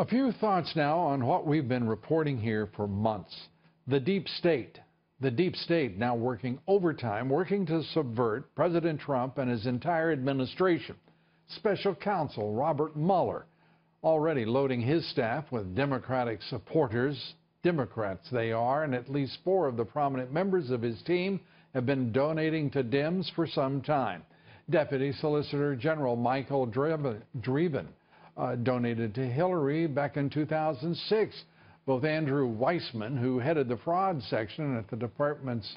A few thoughts now on what we've been reporting here for months. The deep state. The deep state now working overtime, working to subvert President Trump and his entire administration. Special counsel Robert Mueller already loading his staff with Democratic supporters. Democrats they are, and at least 4 of the prominent members of his team have been donating to Dems for some time. Deputy Solicitor General Michael Dreeben donated to Hillary back in 2006. Both Andrew Weissman, who headed the fraud section at the department's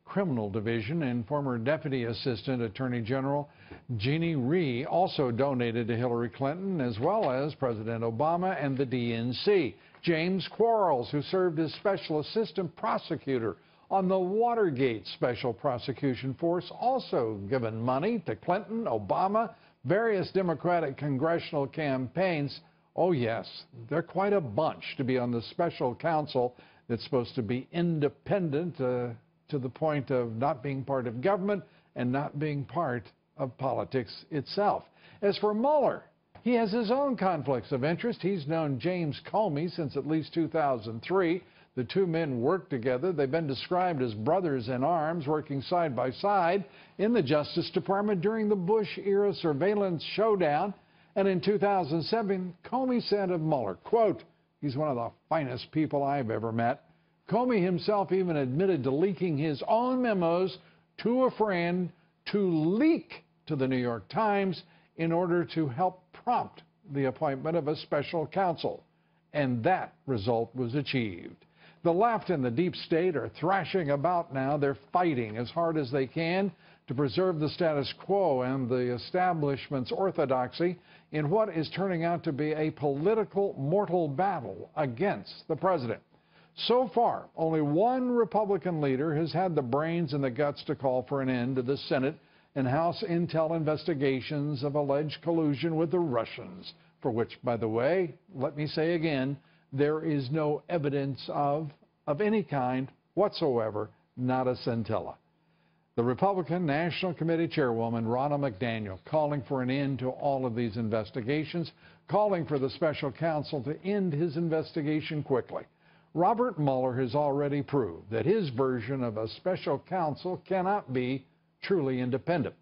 criminal division, and former Deputy Assistant Attorney General Jeannie Rhee also donated to Hillary Clinton, as well as President Obama and the DNC. James Quarles, who served as Special Assistant Prosecutor on the Watergate Special Prosecution Force, also given money to Clinton, Obama, various Democratic congressional campaigns. Oh, yes, they're quite a bunch to be on the special counsel that's supposed to be independent to the point of not being part of government and not being part of politics itself. As for Mueller, he has his own conflicts of interest. He's known James Comey since at least 2003. The 2 men worked together. They've been described as brothers in arms, working side by side in the Justice Department during the Bush-era surveillance showdown. And in 2007, Comey said of Mueller, quote, "He's one of the finest people I've ever met." Comey himself even admitted to leaking his own memos to a friend to leak to the New York Times in order to help prompt the appointment of a special counsel. And that result was achieved. The left and the deep state are thrashing about now. They're fighting as hard as they can to preserve the status quo and the establishment's orthodoxy in what is turning out to be a political mortal battle against the president. So far, only one Republican leader has had the brains and the guts to call for an end to the Senate and House intel investigations of alleged collusion with the Russians, for which, by the way, let me say again, there is no evidence of any kind whatsoever, not a scintilla. The Republican National Committee Chairwoman, Ronna McDaniel, calling for an end to all of these investigations, calling for the special counsel to end his investigation quickly. Robert Mueller has already proved that his version of a special counsel cannot be truly independent.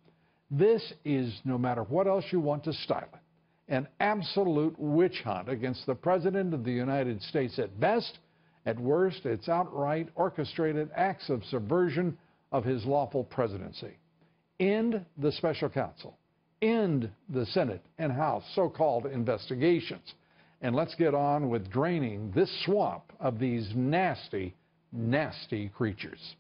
This is, no matter what else you want to style it, an absolute witch hunt against the President of the United States at best. At worst, it's outright orchestrated acts of subversion of his lawful presidency. End the special counsel. End the Senate and House so-called investigations. And let's get on with draining this swamp of these nasty, nasty creatures.